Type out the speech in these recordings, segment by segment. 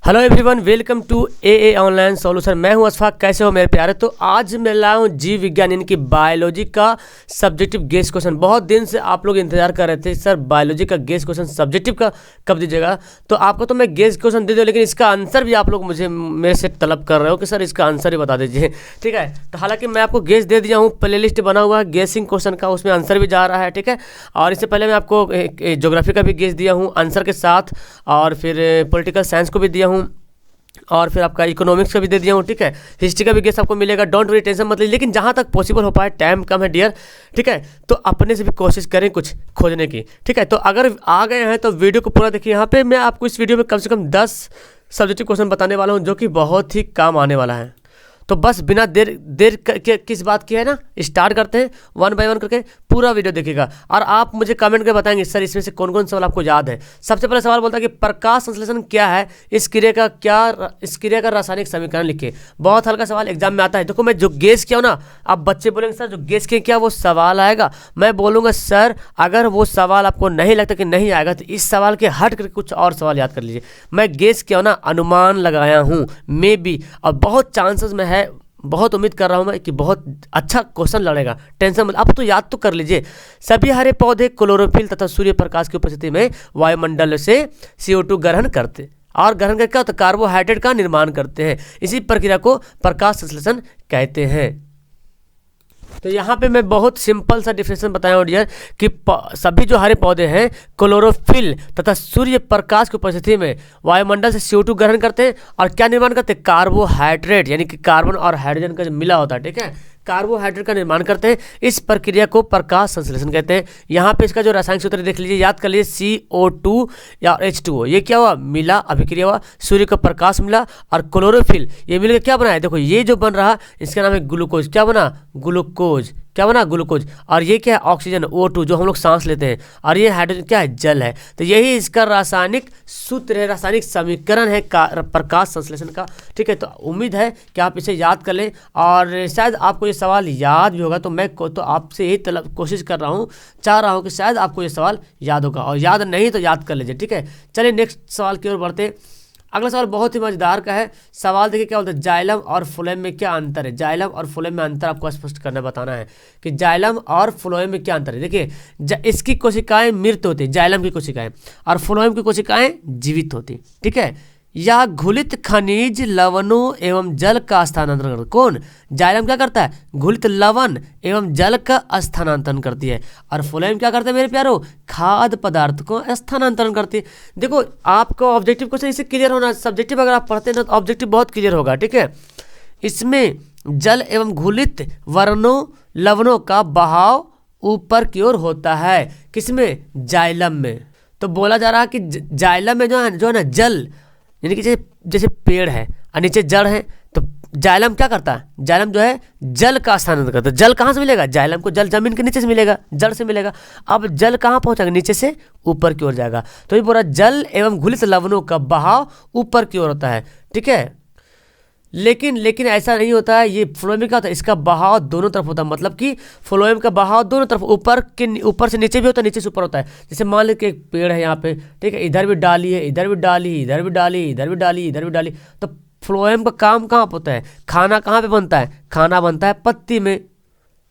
Hello everyone, welcome to a online solution. मैं हूं अशफाक। कैसे हो मेरे प्यारे? तो आज मैं लाया हूं जीव विज्ञान यानी कि बायोलॉजी का सब्जेक्टिव गेस क्वेश्चन। बहुत दिन से आप लोग इंतजार कर रहे थे सर बायोलॉजी का गेस क्वेश्चन सब्जेक्टिव का कब दीजिएगा। तो आपको तो मैं गेस क्वेश्चन दे दूँ, लेकिन इसका आंसर भी आप लोग मेरे से तलब कर रहे हो कि सर इसका आंसर ही बता दीजिए। ठीक है, तो हालांकि मैं आपको गेस दे दिया हूँ, प्ले लिस्ट बना हुआ है गेसिंग क्वेश्चन का, उसमें आंसर भी जा रहा है। ठीक है, और इससे पहले मैं आपको ज्योग्राफी का भी गेस दिया हूँ आंसर के साथ, और फिर पॉलिटिकल साइंस को भी दिया हूँ, और फिर आपका इकोनॉमिक्स का भी दे दिया हूँ। ठीक है, हिस्ट्री का भी गेस आपको मिलेगा। डोंट वरी, टेंशन मत लीजिए, लेकिन जहाँ तक पॉसिबल हो पाए, टाइम कम है डियर। ठीक है, तो अपने से भी कोशिश करें कुछ खोजने की। ठीक है, तो अगर आ गए हैं तो वीडियो को पूरा देखिए। यहाँ पे मैं आपको इस वीडियो में कम से कम 10 सब्जेक्टिव क्वेश्चन बताने वाला हूँ, जो कि बहुत ही काम आने वाला है। तो बस बिना देर किस बात की है ना, स्टार्ट करते हैं। 1 बाय 1 करके पूरा वीडियो देखिएगा, और आप मुझे कमेंट करके बताएंगे सर इसमें से कौन कौन सवाल आपको याद है। सबसे पहले सवाल बोलता है कि प्रकाश संश्लेषण क्या है, इस क्रिया का रासायनिक समीकरण लिखिए। बहुत हल्का सवाल एग्जाम में आता है। देखो, मैं जो गेस किया हूँ ना, आप बच्चे बोलेंगे सर जो गेस किए क्या वो सवाल आएगा। मैं बोलूँगा सर अगर वो सवाल आपको नहीं लगता कि नहीं आएगा, तो इस सवाल के हट करके कुछ और सवाल याद कर लीजिए। मैं गेस किया हूँ ना, अनुमान लगाया हूँ, मे बी, और बहुत चांसेस में है, बहुत उम्मीद कर रहा हूं मैं कि बहुत अच्छा क्वेश्चन लड़ेगा। टेंशन मत, आप तो याद तो कर लीजिए। सभी हरे पौधे क्लोरोफिल तथा सूर्य प्रकाश की उपस्थिति में वायुमंडल से CO2 ग्रहण करते, और ग्रहण करके क्या होता है, कार्बोहाइड्रेट का निर्माण करते हैं। इसी प्रक्रिया को प्रकाश संश्लेषण कहते हैं। तो यहाँ पे मैं बहुत सिंपल सा डिफिनेशन बताया हूँ डियर कि सभी जो हरे पौधे हैं क्लोरोफिल तथा सूर्य प्रकाश की उपस्थिति में वायुमंडल से CO2 ग्रहण करते हैं, और क्या निर्माण करते हैं, कार्बोहाइड्रेट, यानी कि कार्बन और हाइड्रोजन का जो मिला होता है। ठीक है, कार्बोहाइड्रेट का निर्माण करते हैं। इस प्रक्रिया को प्रकाश संश्लेषण कहते हैं। यहाँ पे इसका जो रासायनिक सूत्र देख लीजिए, याद कर लीजिए, CO2 या H2O। ये क्या हुआ, मिला, अभिक्रिया हुआ, सूर्य को प्रकाश मिला, और क्लोरोफिल ये मिलकर क्या बना है, देखो ये जो बन रहा इसका नाम है ग्लूकोज। क्या बना, ग्लूकोज। क्या बना, ग्लूकोज। और ये क्या है, ऑक्सीजन O2 जो हम लोग सांस लेते हैं, और ये हाइड्रोजन क्या है, जल है। तो यही इसका रासायनिक सूत्र है, रासायनिक समीकरण है प्रकाश संश्लेषण का। ठीक है, तो उम्मीद है कि आप इसे याद कर लें, और शायद आपको ये सवाल याद भी होगा। तो मैं तो आपसे यही कोशिश कर रहा हूँ, चाह रहा हूँ कि शायद आपको ये सवाल याद होगा, और याद नहीं तो याद कर लीजिए। ठीक है, चलिए नेक्स्ट सवाल की ओर बढ़ते। अगला सवाल बहुत ही मजेदार का है। सवाल देखिए क्या बोलते हैं, जाइलम और फ्लोएम में क्या अंतर है। जाइलम और फ्लोएम में अंतर आपको स्पष्ट करना बताना है कि जाइलम और फ्लोएम में क्या अंतर है। देखिए इसकी कोशिकाएं मृत होती है, जाइलम की कोशिकाएं, और फ्लोएम की कोशिकाएं जीवित होती। ठीक है, यह घुलित खनिज लवणों एवं जल का स्थानांतरण करता। कौन, जाइलम क्या करता है, घुलित लवण एवं जल का स्थानांतरण करती है, और फ्लोएम क्या करते हैं मेरे प्यारो, खाद्य पदार्थ को स्थानांतरण करती है। देखो आपको ऑब्जेक्टिव क्वेश्चन इससे क्लियर होना, सब्जेक्टिव अगर आप पढ़ते हैं ना तो ऑब्जेक्टिव बहुत क्लियर होगा। ठीक है, इसमें जल एवं घुलित वर्णों लवणों का बहाव ऊपर की ओर होता है। किसमें, जाइलम में। तो बोला जा रहा है कि जाइलम में जो है ना जल, यानी कि जैसे पेड़ है और नीचे जड़ है, तो जाइलम क्या करता है, जाइलम जो है जल का स्थानांतरण करता है। जल कहाँ से मिलेगा, जाइलम को जल जमीन के नीचे से मिलेगा, जड़ से मिलेगा। अब जल कहाँ पहुँचेगा, नीचे से ऊपर की ओर जाएगा। तो ये पूरा जल एवं घुलित लवणों का बहाव ऊपर की ओर होता है। ठीक है, लेकिन ऐसा नहीं होता है। ये फ्लोएम का होता है, इसका बहाव दोनों तरफ होता है। मतलब कि फ्लोएम का बहाव दोनों तरफ, ऊपर से नीचे भी होता है, नीचे से ऊपर होता है। जैसे मान लीजिए एक पेड़ है यहाँ पे, ठीक है, इधर भी डाली है, इधर भी डाली, इधर भी डाली, इधर भी डाली, इधर भी डाली। तो फ्लोएम का काम कहाँ पर होता है, खाना कहाँ पे बनता है, खाना बनता है पत्ती में,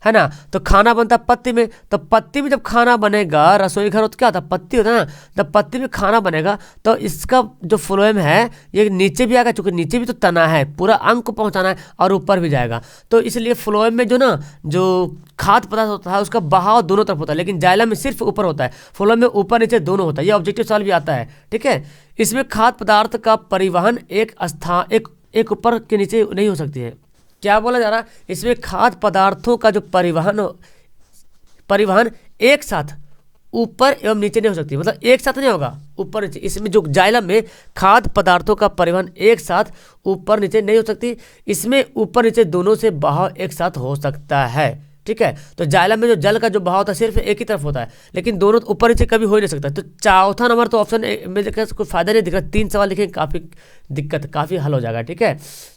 है ना। तो खाना बनता है पत्ती में, तो पत्ती में जब खाना बनेगा, रसोई घर हो तो क्या होता है, पत्ती होता है ना। जब पत्ती में खाना बनेगा तो इसका जो फ्लोएम है ये नीचे भी आएगा, चूंकि नीचे भी तो तना है, पूरा अंग को पहुंचाना है, और ऊपर भी जाएगा। तो इसलिए फ्लोएम में जो खाद्य पदार्थ होता है उसका बहाव दोनों तरफ होता है, लेकिन जाइलम में सिर्फ ऊपर होता है। फ्लोएम में ऊपर नीचे दोनों होता है। ये ऑब्जेक्टिव सवाल भी आता है। ठीक है, इसमें खाद्य पदार्थ का परिवहन एक ऊपर के नीचे नहीं हो सकती है। क्या बोला जा रहा है, इसमें खाद्य पदार्थों का जो परिवहन एक साथ ऊपर एवं नीचे नहीं हो सकती, मतलब एक साथ नहीं होगा ऊपर नीचे। इसमें जो जाइलम में खाद्य पदार्थों का परिवहन एक साथ ऊपर नीचे नहीं हो सकती, इसमें ऊपर नीचे दोनों से बहाव एक साथ हो सकता है। ठीक है। तो जाइलम में जो जल का जो बहाव होता है सिर्फ एक ही तरफ होता है, लेकिन दोनों ऊपर नीचे कभी हो ही नहीं सकता। तो चौथा नंबर तो ऑप्शन में देखा कोई फायदा नहीं दिख रहा। 3 सवाल लिखे, काफ़ी दिक्कत, काफ़ी हल हो जाएगा, ठीक है।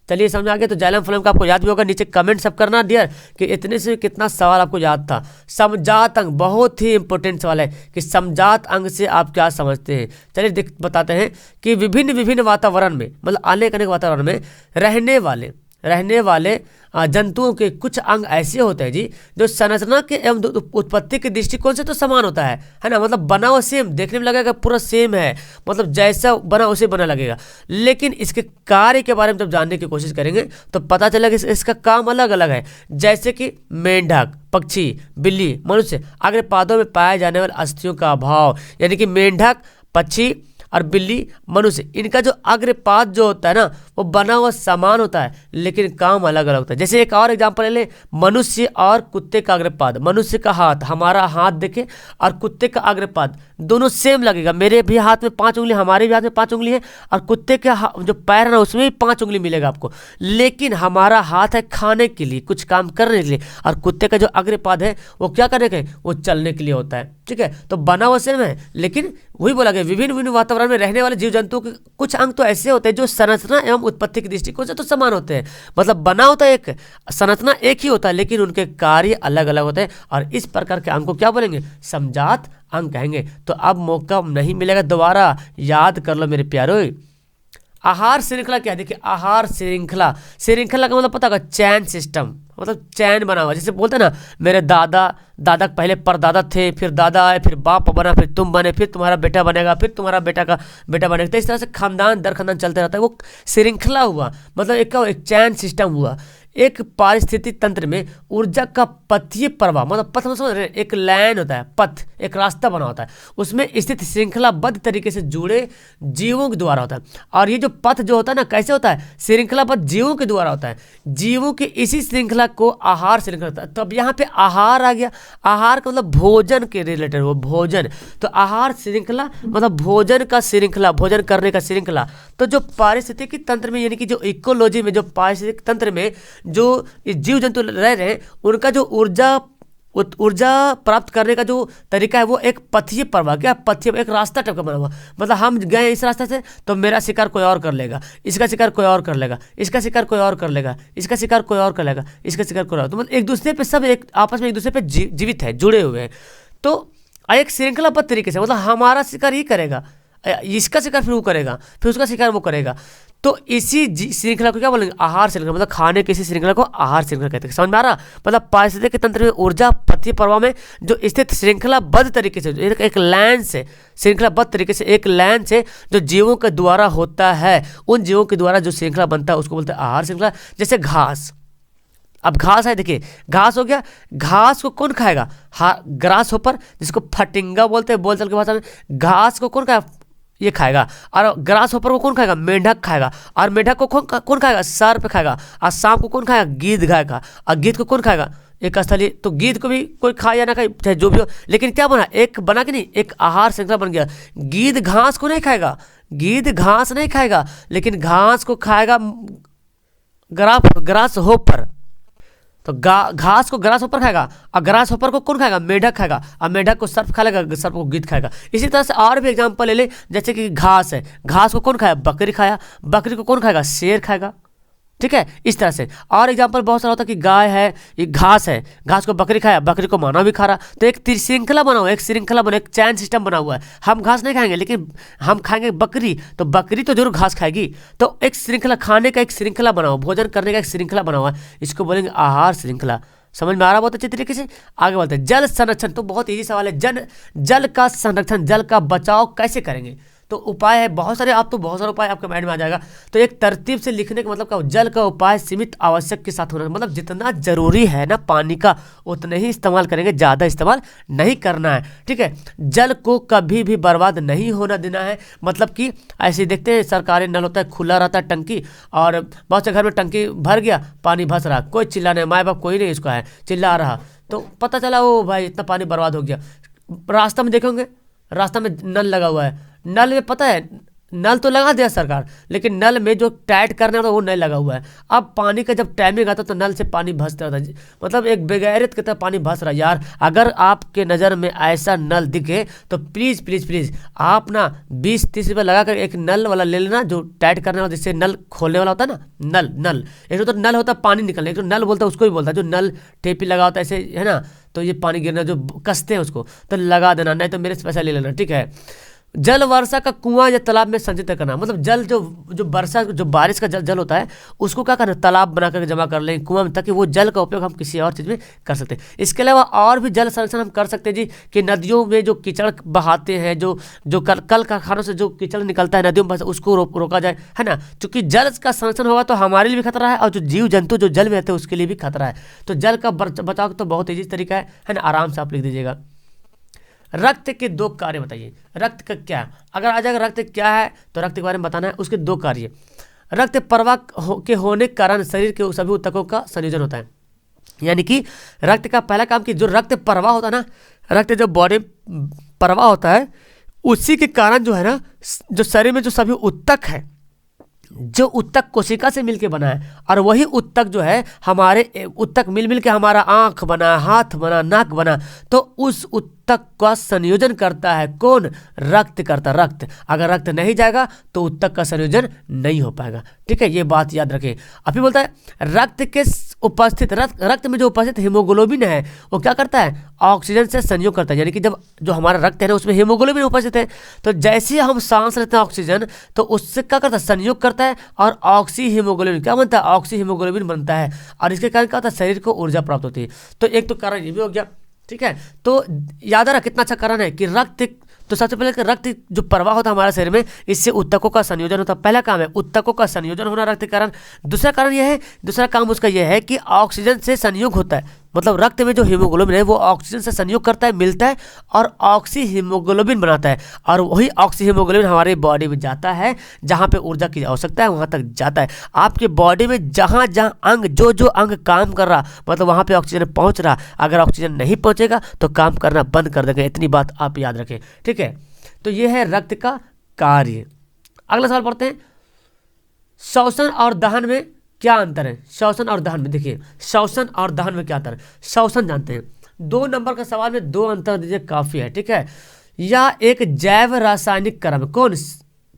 चलिए समझ आ गया। तो जाइलम फ्लोएम का आपको याद भी होगा, नीचे कमेंट सब करना डियर कि इतने से कितना सवाल आपको याद था। समजात अंग बहुत ही इंपॉर्टेंट सवाल है कि समजात अंग से आप क्या समझते हैं। चलिए बताते हैं कि विभिन्न विभिन्न वातावरण में, मतलब अनेक अनेक वातावरण में रहने वाले जंतुओं के कुछ अंग ऐसे होते हैं जी जो संरचना के एवं उत्पत्ति के दृष्टिकोण से तो समान होता है ना। मतलब बना हुआ सेम, देखने में लगेगा पूरा सेम है, मतलब जैसा बना उसे बना लगेगा, लेकिन इसके कार्य के बारे में जब जानने की कोशिश करेंगे तो पता चलेगा कि इसका काम अलग अलग है। जैसे कि मेंढक, पक्षी, बिल्ली, मनुष्य अग्रपादों में पाए जाने वाले अस्थियों का अभाव, यानी कि मेंढक, पक्षी और बिल्ली, मनुष्य, इनका जो अग्रपाद जो होता है ना वो बना हुआ समान होता है, लेकिन काम अलग अलग होता है। जैसे एक और एग्जांपल ले ले, मनुष्य और कुत्ते का अग्रपाद। मनुष्य का हाथ, हमारा हाथ देखे, और कुत्ते का अग्रपाद दोनों सेम लगेगा। मेरे भी हाथ में 5 उंगली, हमारे भी हाथ में 5 उंगली है, और कुत्ते के जो पैर है ना उसमें भी 5 उंगली मिलेगा आपको। लेकिन हमारा हाथ है खाने के लिए, कुछ काम करने के लिए, और कुत्ते का जो अग्रपाद है वो क्या करने के, वो चलने के लिए होता है, ठीक है। तो बना हुआ सेम है, लेकिन वही बोला गया विभिन्न विभिन्न वातावरण में रहने वाले जीव जंतुओं के कुछ अंग तो ऐसे होते हैं जो संरचना एवं उत्पत्ति के दृष्टिकोण से तो समान होते हैं। मतलब बना होता है एक, संरचना एक ही होता है, लेकिन उनके कार्य अलग अलग होते हैं, और इस प्रकार के अंग को क्या बोलेंगे, समजात अंग कहेंगे। तो अब मौका नहीं मिलेगा, दोबारा याद कर लो मेरे प्यारो। आहार श्रृंखला क्या है, देखिए आहार श्रृंखला, श्रृंखला का मतलब पता होगा चैन सिस्टम, मतलब चैन बना हुआ। जैसे बोलते हैं ना, मेरे दादा पहले परदादा थे, फिर दादा आए, फिर बाप बना, फिर तुम बने, फिर तुम्हारा बेटा बनेगा, फिर तुम्हारा बेटा का बेटा बनेगा। तो इस तरह से खानदान दर खानदान चलते रहता है, वो श्रृंखला हुआ, मतलब एक चैन सिस्टम हुआ। एक पारिस्थितिक तंत्र में ऊर्जा का पथीय प्रवाह, मतलब पथ समझ रहे हैं, एक लाइन होता है, पथ एक रास्ता बना होता है, उसमें स्थित श्रृंखलाबद्ध तरीके से जुड़े जीवों के द्वारा होता है। और ये जो पथ जो होता है ना, कैसे होता है, श्रृंखलाबद्ध जीवों के द्वारा होता है। जीवों की इसी श्रृंखला को आहार श्रृंखला होता है। तब यहाँ पे आहार आ गया, आहार का मतलब भोजन के रिलेटेड, वो भोजन। तो आहार श्रृंखला मतलब भोजन का श्रृंखला, भोजन करने का श्रृंखला। तो जो पारिस्थितिकी तंत्र में, यानी कि जो इकोलॉजी में, जो पारिस्थितिक तंत्र में जो जीव जंतु रह रहे हैं, उनका जो ऊर्जा प्राप्त करने का जो तरीका है वो एक पथीय प्रवाह, क्या पथीय, एक रास्ता टाइप का बना हुआ। मतलब हम गए इस रास्ते से तो मेरा शिकार कोई और कर लेगा, इसका शिकार कोई और कर लेगा, इसका शिकार कोई और कर लेगा, इसका शिकार कोई और कर लेगा, इसका शिकार कोई और। तो मतलब एक दूसरे पे सब एक आपस में एक दूसरे पे जीवित है, जुड़े हुए हैं। तो एक श्रृंखलाबद्ध तरीके से, मतलब हमारा शिकार ये करेगा, इसका शिकार फिर वो करेगा, फिर उसका शिकार वो करेगा। तो इसी श्रृंखला को क्या बोलेंगे, आहार श्रृंखला। मतलब खाने की इसी श्रृंखला को आहार श्रृंखला कहते हैं। समझ में आ रहा। मतलब पारिस्थितिक तंत्र में ऊर्जा पथीय प्रवाह में जो स्थित श्रृंखलाबद्ध तरीके से, एक लाइन से, श्रृंखलाबद्ध तरीके से एक लाइन से जो जीवों के द्वारा होता है, उन जीवों के द्वारा जो श्रृंखला बनता है उसको बोलते हैं आहार श्रृंखला। जैसे घास, अब घास है, देखिए घास हो गया, घास को कौन खाएगा, ग्रास होपर, जिसको फटिंगा बोलते हैं बोलचाल की भाषा में। घास को कौन खाएगा, ये खाएगा। और ग्रास होपर को कौन खाएगा, मेंढक खाएगा। और मेंढक को कौन खाएगा, सर्प खाएगा। और सांप को कौन खाएगा, गीद खाएगा। और गीद को कौन खाएगा, एक स्थलीय। तो गीद को भी कोई खाए या ना खाए, चाहे जो भी हो, लेकिन क्या बना, एक बना कि नहीं, एक आहार श्रृंखला बन गया। गीद घास को नहीं खाएगा, गीद घास नहीं खाएगा, लेकिन घास को खाएगा ग्रास होपर। तो घास को ग्रास होपर खाएगा, और ग्रास होपर को कौन खाएगा, मेंढक खाएगा। और मेंढक को सर्प खा लेगा, सर्प को गीद खाएगा। इसी तरह से और भी एग्जांपल ले ले, जैसे कि घास है, घास को कौन खाया, बकरी खाया। बकरी को कौन खाएगा, शेर खाएगा। ठीक है, इस तरह से और एग्जाम्पल बहुत सारा होता है कि गाय है, ये घास है, घास को बकरी खाया, बकरी को मानव भी खा रहा। तो एक श्रृंखला बना हुआ है, एक श्रृंखला बना, एक चैन सिस्टम बना हुआ है। हम घास नहीं खाएंगे, लेकिन हम खाएंगे बकरी, तो बकरी तो जरूर घास खाएगी। तो एक श्रृंखला, खाने का एक श्रृंखला बना हुआ, भोजन करने का एक श्रृंखला बना हुआ है, इसको बोलेंगे आहार श्रृंखला। समझ में आ रहा बहुत अच्छे तरीके से। आगे बढ़ते हैं, जल संरक्षण। तो बहुत ईजी सवाल है, जल का संरक्षण, जल का बचाव कैसे करेंगे। तो उपाय है बहुत सारे, आप तो बहुत सारे उपाय आपके माइंड में आ जाएगा। तो एक तरतीब से लिखने का मतलब क्या, जल का उपाय सीमित आवश्यक के साथ होना, मतलब जितना जरूरी है ना पानी का उतना ही इस्तेमाल करेंगे, ज़्यादा इस्तेमाल नहीं करना है। ठीक है, जल को कभी भी बर्बाद नहीं होना देना है। मतलब कि ऐसे देखते हैं सरकारी नल होता है, खुला रहता है टंकी, और बहुत से घर में टंकी भर गया, पानी भस रहा, कोई चिल्ला नहीं, माँ बाप कोई नहीं इसका है, चिल्ला रहा, तो पता चला ओ भाई इतना पानी बर्बाद हो गया। रास्ता में देखेंगे, रास्ता में नल लगा हुआ है, नल में पता है नल तो लगा दिया सरकार, लेकिन नल में जो टाइट करने वाला वो नहीं लगा हुआ है। अब पानी का जब टाइमिंग आता तो नल से पानी बहता था, मतलब एक बेगैरत की तरह पानी बहस रहा। यार अगर आपके नज़र में ऐसा नल दिखे तो प्लीज़ प्लीज़ प्लीज़ आप ना 20-30 रुपये लगा कर एक नल वाला ले लेना, जो टाइट करने वाला, जिससे नल खोलने वाला होता है ना। नल एक तो नल होता है पानी निकलने, एक तो नल बोलता है, उसको भी बोलता है जो नल टेपी लगा होता है ऐसे, है ना। तो ये पानी गिरना जो कसते हैं उसको तो लगा देना, नहीं तो मेरे से पैसा ले लेना, ठीक है। जल वर्षा का कुआं या तालाब में संचित करना, मतलब जल जो जो वर्षा जो बारिश का जल होता है उसको क्या करना, तालाब बना करके जमा कर लें कुआं में, ताकि वो जल का उपयोग हम किसी और चीज़ में कर सकते हैं। इसके अलावा और भी जल संरक्षण हम कर सकते हैं जी, कि नदियों में जो कीचड़ बहाते हैं, जो जो कल कारखानों से जो कीचड़ निकलता है नदियों में, उसको रोका जाए, है ना। क्योंकि जल का संरक्षण होगा तो हमारे लिए भी खतरा है, और जो जीव जंतु जो जल में रहते हैं उसके लिए भी खतरा है। तो जल का बचाव तो बहुत तेजी तरीका है ना, आराम से आप लिख दीजिएगा। रक्त के 2 कार्य बताइए। रक्त का क्या, अगर आ जाएगा रक्त क्या है तो रक्त के बारे में बताना है, उसके 2 कार्य। रक्त प्रवाह के होने के कारण शरीर के सभी ऊतकों का संयोजन होता है, यानी कि रक्त का पहला काम कि जो रक्त प्रवाह होता है ना, रक्त जो बॉडी प्रवाह होता है उसी के कारण जो है ना, जो शरीर में जो सभी ऊतक है, जो ऊतक कोशिका से मिलके बना है, और वही ऊतक जो है हमारे ऊतक मिल के हमारा आँख बना, हाथ बना, नाक बना, तो उस ऊतक का संयोजन करता है कौन, रक्त करता। रक्त, अगर रक्त नहीं जाएगा तो ऊतक का संयोजन नहीं हो पाएगा, ठीक है, ये बात याद रखें। अभी बोलता है रक्त के उपस्थित, रक्त में जो उपस्थित हीमोग्लोबिन है वो क्या करता है, ऑक्सीजन से संयोग करता है, यानी कि जब जो हमारा रक्त है ना उसमें हीमोग्लोबिन उपस्थित है, तो जैसे हम सांस लेते हैं ऑक्सीजन तो उससे क्या करता है, संयोग करता है, और ऑक्सी हीमोग्लोबिन क्या बनता है, ऑक्सी हीमोग्लोबिन बनता है, और इसके कारण क्या होता है, शरीर को ऊर्जा प्राप्त होती है। तो एक तो कारण ये भी हो गया, ठीक है। तो याद रहा कितना अच्छा कारण है कि रक्त, तो सबसे पहले रक्त जो प्रवाह होता है हमारे शरीर में, इससे ऊतकों का संयोजन होता है, पहला काम है ऊतकों का संयोजन होना रक्त के कारण। दूसरा कारण यह है, दूसरा काम उसका यह है कि ऑक्सीजन से संयोग होता है, मतलब रक्त में जो हीमोग्लोबिन है वो ऑक्सीजन से संयोग करता है, मिलता है, और ऑक्सी हीमोग्लोबिन बनाता है, और वही ऑक्सी हीमोग्लोबिन हमारी बॉडी में जाता है, जहाँ पे ऊर्जा की आवश्यकता है वहाँ तक जाता है। आपके बॉडी में जहाँ जहाँ अंग, जो जो अंग काम कर रहा, मतलब वहाँ पे ऑक्सीजन पहुँच रहा, अगर ऑक्सीजन नहीं पहुँचेगा तो काम करना बंद कर देगा, इतनी बात आप याद रखें, ठीक है। तो ये है रक्त का कार्य। अगला सवाल पढ़ते हैं, श्वसन और दहन में क्या अंतर है। श्वसन और दहन में देखिए, श्वसन और दहन में क्या अंतर है। श्वसन जानते हैं, 2 नंबर का सवाल में 2 अंतर दीजिए काफी है, ठीक है। या एक जैव रासायनिक क्रम, कौन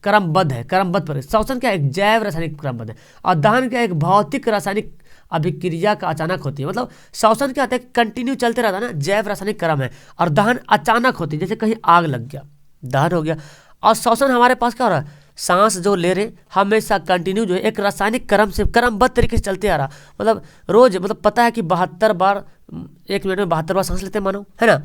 क्रमबद्ध है, क्रमबद्ध पर। श्वसन क्या एक जैव रासायनिक क्रमबद्ध है, और दहन क्या एक भौतिक रासायनिक अभिक्रिया का अचानक होती है। मतलब श्वसन क्या होता है, कंटिन्यू चलते रहता है ना, जैव रासायनिक क्रम है, और दहन अचानक होती है, जैसे कहीं आग लग गया दहन हो गया। और श्वसन हमारे पास क्या हो रहा है, सांस जो ले रहे हमेशा कंटिन्यू जो है एक रासायनिक क्रम से क्रमबद्ध तरीके से चलते आ रहा, मतलब रोज, मतलब पता है कि 72 बार 1 मिनट में 72 बार सांस लेते हैं मानो, है ना।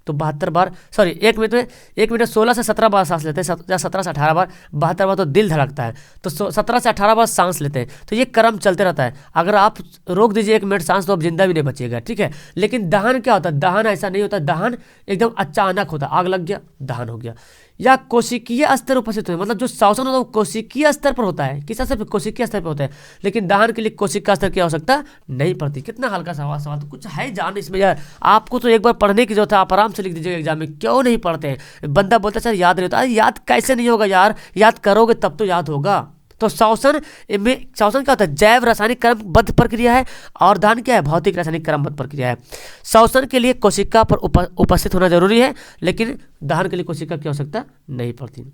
तो 72 बार, सॉरी 1 मिनट में 1 मिनट 16 से 17 बार सांस लेते हैं, या 17 से 18 बार, 72 बार तो दिल धड़कता है, तो 17 से 18 बार सांस लेते हैं। तो ये क्रम चलते रहता है, अगर आप रोक दीजिए 1 मिनट सांस तो आप जिंदा भी नहीं बचिएगा, ठीक है। लेकिन दहन क्या होता है, दहन ऐसा नहीं होता, दहन एकदम अचानक होता है, आग लग गया दहन हो गया। या कोशिकीय स्तर उपस्थित हो, मतलब जो श्वसन होता है वो कोशिकीय स्तर पर होता है, किस स्तर पर, कोशिकीय स्तर पर होता है, लेकिन दहन के लिए कोशिका स्तर की आवश्यकता नहीं पड़ती। कितना हल्का सवाल तो कुछ है जान इसमें यार, आपको तो एक बार पढ़ने की जरूरत है, आप आराम से लिख दीजिएगा एग्जाम में, क्यों नहीं पढ़ते हैं। बंदा बोलता है सर याद नहीं होता, याद कैसे नहीं होगा यार, याद करोगे तब तो याद होगा। तो श्वसन में, श्वसन क्या होता है, जैव रासायनिक क्रमबद्ध प्रक्रिया है, और दहन क्या है, भौतिक रासायनिक क्रमबद्ध प्रक्रिया है। श्वसन के लिए कोशिका पर उपस्थित होना जरूरी है, लेकिन दहन के लिए कोशिका की आवश्यकता नहीं पड़ती।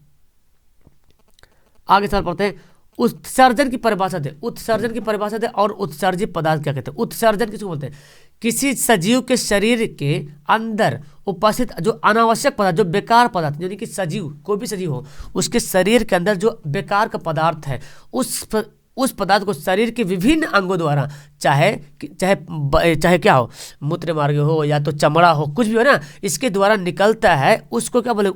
आगे सवाल पढ़ते हैं, उत्सर्जन की परिभाषा दे। उत्सर्जन की परिभाषा दे, और उत्सर्जित पदार्थ क्या कहते हैं। उत्सर्जन किसको बोलते हैं, किसी सजीव के शरीर के अंदर उपस्थित जो अनावश्यक पदार्थ, जो बेकार पदार्थ, यानी कि सजीव, कोई भी सजीव हो उसके शरीर के अंदर जो बेकार का पदार्थ है, उस पदार्थ को शरीर के विभिन्न अंगों द्वारा, चाहे क्या हो, मूत्र मार्ग हो या तो चमड़ा हो, कुछ भी हो ना, इसके द्वारा निकलता है, उसको क्या बोले,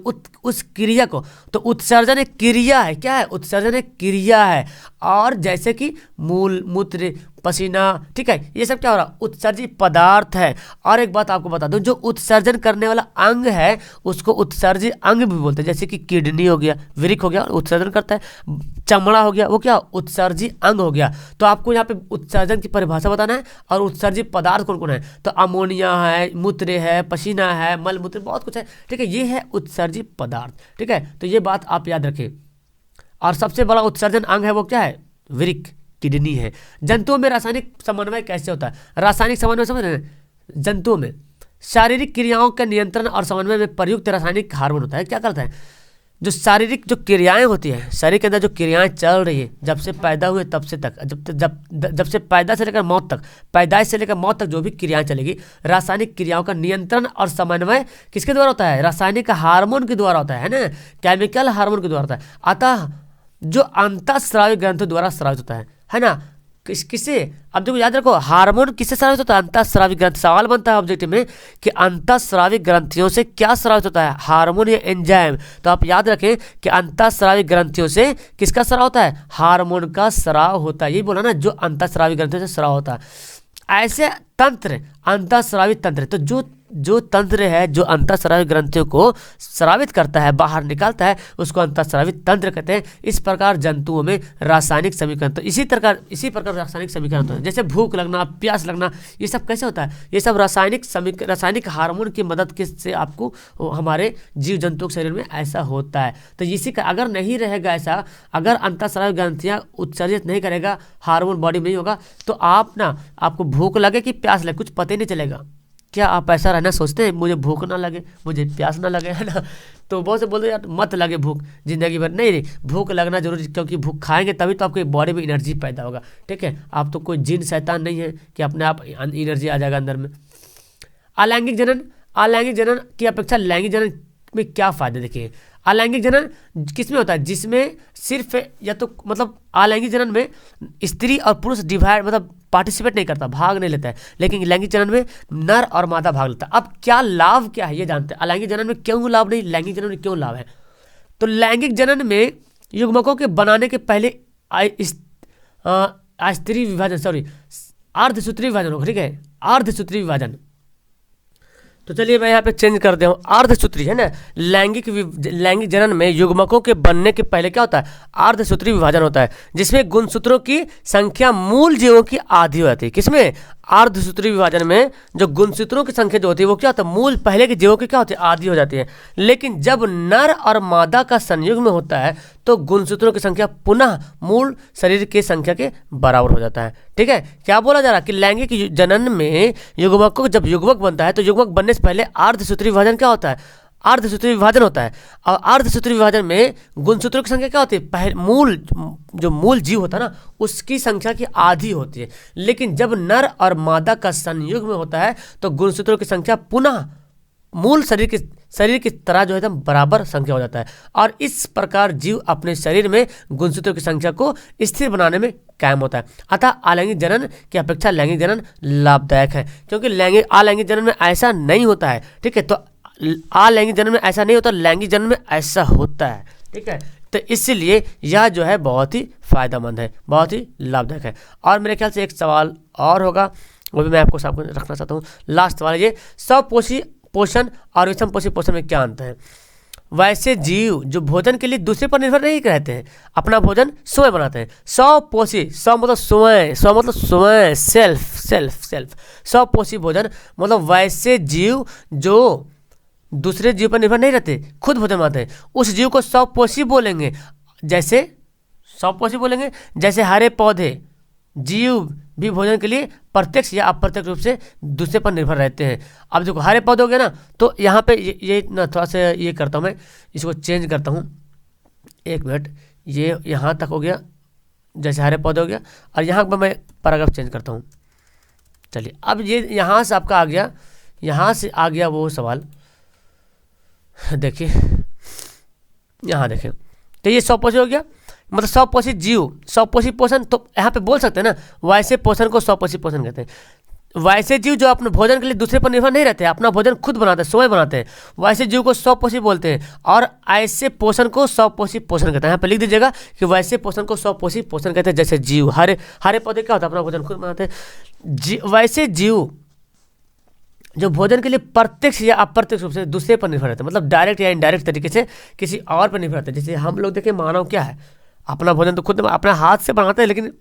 उस क्रिया को। तो उत्सर्जन एक क्रिया है, क्या है, उत्सर्जन एक क्रिया है। और जैसे कि मूल, मूत्र, पसीना, ठीक है, ये सब क्या हो रहा, उत्सर्जित पदार्थ है। और एक बात आपको बता दूं, जो उत्सर्जन करने वाला अंग है उसको उत्सर्जित अंग भी बोलते हैं, जैसे कि किडनी हो गया, वृक्क हो गया, उत्सर्जन करता है। चमड़ा हो गया, वो क्या, उत्सर्जित अंग हो गया। तो आपको यहाँ पे उत्सर्जन की परिभाषा बताना है, और उत्सर्जित पदार्थ कौन कौन है, तो अमोनिया है, मूत्र है, पसीना है, मल मूत्र, बहुत कुछ है, ठीक है, ये है उत्सर्जित पदार्थ, ठीक है। तो ये बात आप याद रखें। और सबसे बड़ा उत्सर्जन अंग है वो क्या है? वृक्क, किडनी है। जंतुओं में रासायनिक समन्वय कैसे होता है? रासायनिक समन्वय समझ रहे हैं? जंतुओं में शारीरिक क्रियाओं का नियंत्रण और समन्वय में प्रयुक्त रासायनिक हार्मोन होता है। क्या करता है? जो शारीरिक जो क्रियाएं होती है, शरीर के अंदर जो क्रियाएं चल रही है जब से पैदा हुए तब से तक, जब से पैदा से लेकर मौत तक, पैदाइश से लेकर मौत तक जो भी क्रियाएं चलेगी, रासायनिक क्रियाओं का नियंत्रण और समन्वय किसके द्वारा होता है? रासायनिक हार्मोन के द्वारा होता है ना, केमिकल हार्मोन के द्वारा होता है। अतः जो अंतःस्रावी ग्रंथों द्वारा स्रावित होता है ना, किसे? अब देखो याद रखो, हार्मोन किससे स्रावित होता है? अंतःस्रावी ग्रंथ। सवाल बनता है ऑब्जेक्टिव में कि अंतःस्रावी ग्रंथियों से क्या स्रावित होता है? हार्मोन या एंजाइम। तो आप याद रखें कि अंतःस्रावी ग्रंथियों से किसका स्राव होता है? हार्मोन का स्राव होता है। यही बोला ना, जो अंतःस्रावी ग्रंथियों से स्राव होता है। ऐसे तंत्र अंतःस्रावी तंत्र, तो जो तंत्र है जो अंतःस्रावी ग्रंथियों को स्रावित करता है, बाहर निकालता है, उसको अंतःस्रावी तंत्र कहते हैं। इस प्रकार जंतुओं में रासायनिक समीकरण, तो इसी प्रकार रासायनिक समीकरण होता है। जैसे भूख लगना, प्यास लगना, ये सब कैसे होता है? ये सब रासायनिक हार्मोन की मदद से आपको हमारे जीव जंतुओं के शरीर में ऐसा होता है। तो इसी का अगर नहीं रहेगा ऐसा, अगर अंतःस्रावी ग्रंथियां उत्सर्जित नहीं करेगा, हार्मोन बॉडी में नहीं होगा, तो आपको भूख लगे कि प्यास लगे कुछ पता ही नहीं चलेगा। क्या आप ऐसा रहना सोचते हैं? मुझे भूख ना लगे, मुझे प्यास ना लगे, है ना? तो बहुत से बोलते हैं यार मत लगे भूख जिंदगी भर। नहीं, भूख लगना जरूरी, क्योंकि भूख खाएंगे तभी तो आपकी बॉडी में एनर्जी पैदा होगा। ठीक है, आप तो कोई जिन शैतान नहीं है कि अपने आप एनर्जी आ जाएगा अंदर में। अलैंगिक जनन की अपेक्षा लैंगिक जनन में क्या फायदे? देखिए, अलैंगिक जनन किसमें होता है? जिसमें सिर्फ या तो मतलब अलैंगिक जनन में स्त्री और पुरुष डिवाइड मतलब पार्टिसिपेट नहीं करता, भाग नहीं लेता है, लेकिन लैंगिक जनन में नर और मादा भाग लेता है। अब क्या लाभ क्या है ये जानते हैं। अलैंगिक जनन में क्यों लाभ नहीं, लैंगिक जनन में क्यों लाभ है? तो लैंगिक जनन में युग्मकों के बनाने के पहले अर्धसूत्री विभाजन होगा। ठीक है, अर्धसूत्री विभाजन। तो चलिए मैं यहाँ पे चेंज कर दे हूँ, अर्धसूत्री है ना। लैंगिक जनन में युग्मकों के बनने के पहले क्या होता है? अर्धसूत्री विभाजन होता है, जिसमें गुणसूत्रों की संख्या मूल जीवों की आधी हो जाती है। किसमें? अर्धसूत्री विभाजन में जो गुणसूत्रों की संख्या जो होती है वो क्या होता है? मूल पहले के जीवों की क्या होती है? आधी हो जाती है। लेकिन जब नर और मादा का संयुग्म में होता है तो गुणसूत्रों की संख्या पुनः मूल शरीर की संख्या के बराबर हो जाता है। ठीक है, क्या बोला जा रहा है कि लैंगिक जनन में युग्मक जब युग्मक बनता है तो युग्मक बनने से पहले अर्धसूत्री विभाजन क्या होता है? अर्धसूत्री विभाजन होता है। और अर्धसूत्री विभाजन में गुणसूत्रों की संख्या क्या होती है? जो मूल जीव होता है ना, उसकी संख्या की आधी होती है। लेकिन जब नर और मादा का संयुग्म में होता है तो गुणसूत्रों की संख्या पुनः मूल शरीर की तरह जो है एकदम बराबर संख्या हो जाता है। और इस प्रकार जीव अपने शरीर में गुणसूत्रों की संख्या को स्थिर बनाने में कायम होता है। अतः अलैंगिक जनन की अपेक्षा लैंगिक जनन लाभदायक है, क्योंकि अलैंगिक जनन में ऐसा नहीं होता है। ठीक है, तो अलैंगिक जनन में ऐसा नहीं होता, लैंगिक जनन में ऐसा होता है। ठीक है, तो इसलिए यह जो है बहुत ही फायदेमंद है, बहुत ही लाभदायक है। और मेरे ख्याल से एक सवाल और होगा, वो भी मैं आपको सामने रखना चाहता हूँ। लास्ट सवाल ये, स्वपोषी पोषण और विषम पोषी पोषण में क्या अंतर है? वैसे जीव जो भोजन के लिए दूसरे पर निर्भर नहीं रहते हैं, अपना भोजन स्वयं बनाते हैं। स्वपोषी, स्व मतलब स्वयं, सेल्फ। स्वपोषी भोजन मतलब वैसे जीव जो दूसरे जीव पर निर्भर नहीं रहते, खुद भोजन बनाते हैं, उस जीव को स्वपोषी बोलेंगे। जैसे हरे पौधे जीव भी भोजन के लिए प्रत्यक्ष या अप्रत्यक्ष रूप से दूसरे पर निर्भर रहते हैं। अब देखो हरे पौधे हो गए ना, तो यहाँ पे ये ना थोड़ा सा ये करता हूँ, मैं इसको चेंज करता हूँ। एक मिनट, ये यहाँ तक हो गया, जैसे हरे पौधे हो गया, और यहाँ पर मैं पैराग्राफ चेंज करता हूँ। चलिए, अब ये यहाँ से आपका आ गया, यहाँ से आ गया वो सवाल। देखिए यहाँ देखें, तो ये स्वपोषी हो गया, मतलब स्वपोषी जीव, स्वपोषी पोषण। तो यहाँ पे बोल सकते हैं ना, वैसे पोषण को स्वपोषी पोषण कहते हैं। वैसे जीव जो अपने भोजन के लिए दूसरे पर निर्भर नहीं रहते, अपना भोजन खुद बनाते हैं, स्वयं बनाते हैं, वैसे जीव को स्वपोषी बोलते हैं। और ऐसे पोषण को स्वपोषी पोषण कहते हैं। यहाँ पे लिख दीजिएगा कि वैसे पोषण को स्वपोषी पोषण कहते हैं। जैसे जीव हरे पौधे क्या होता है? अपना भोजन खुद बनाते हैं। वैसे जीव जो भोजन के लिए प्रत्यक्ष या अप्रत्यक्ष रूप से दूसरे पर निर्भर रहते हैं, मतलब डायरेक्ट या इनडायरेक्ट तरीके से किसी और पर निर्भर रहते हैं। जैसे हम लोग देखें, मानव क्या है? अपना भोजन तो खुद अपने हाथ से बनाते हैं, लेकिन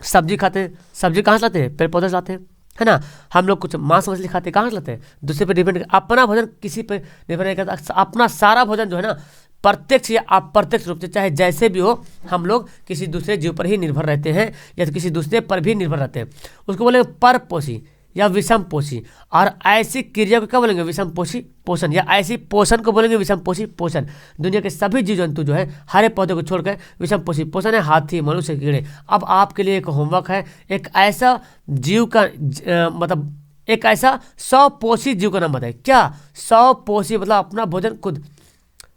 सब्जी खाते हैं। सब्जी कहाँ से लाते हैं? पेड़ पौधे से लाते हैं, है ना। हम लोग कुछ मांस मछली खाते हैं, कहाँ से लाते हैं? दूसरे पर डिपेंड। अपना भोजन किसी पर निर्भर नहीं करता। अपना सारा भोजन जो है ना प्रत्यक्ष या अप्रत्यक्ष रूप से, चाहे जैसे भी हो, हम लोग किसी दूसरे जीव पर ही निर्भर रहते हैं या तो किसी दूसरे पर भी निर्भर रहते हैं, उसको बोलेंगे परपोषी या विषम पोषी। और ऐसी क्रिया को क्या बोलेंगे? विषम पोषी पोषण, या ऐसी पोषण को बोलेंगे विषम पोषी पोषण। दुनिया के सभी जीव जंतु जो है, हरे पौधे को छोड़कर विषम पोषी पोषण है, हाथी, मनुष्य, कीड़े। अब आपके लिए एक होमवर्क है, एक ऐसा जीव का मतलब एक ऐसा स्वपोषी जीव का नाम बताए। क्या? स्वपोषी मतलब अपना भोजन खुद,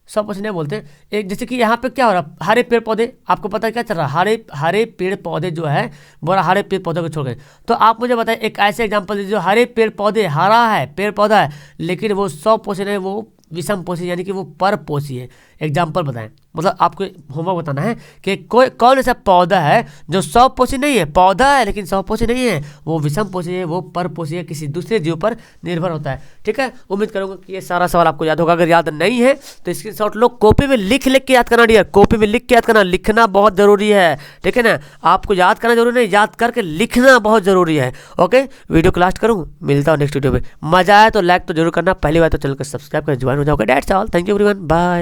स्वपोषी नहीं बोलते। एक जैसे कि यहाँ पे क्या हो रहा है, हरे पेड़ पौधे, आपको पता है क्या चल रहा है, हरे पेड़ पौधे जो है, बोला हरे पेड़ पौधे को छोड़ गए। तो आप मुझे बताएं एक ऐसे एग्जांपल दीजिए जो हरे पेड़ पौधे, हरा है पेड़ पौधा है, लेकिन वो स्वपोषी नहीं, वो विषम पोषी यानी कि वो परपोषी है। एग्जाम्पल बताएं, मतलब आपको होमवर्क बताना है कि कोई कौन ऐसा पौधा है जो स्वपोषी नहीं है, पौधा है लेकिन स्वपोषी नहीं है, वो विषम पोषी है, वो परपोषी है, किसी दूसरे जीव पर निर्भर होता है। ठीक है, उम्मीद करूंगा कि ये सारा सवाल आपको याद होगा। अगर याद नहीं है तो स्क्रीनशॉट लो, कॉपी में लिख के याद करना डियर, कॉपी में लिख के याद करना, लिखना बहुत जरूरी है। ठीक है ना, आपको याद करना जरूरी नहीं, याद करके लिखना बहुत जरूरी है। ओके, वीडियो को लास्ट करूँ, मिलता हूँ नेक्स्ट वीडियो में। मजा आया तो लाइक तो जरूर करना, पहली बार तो चैनल को सब्सक्राइब कर ज्वाइन हो जाओगे। That's all, thank you everyone, bye.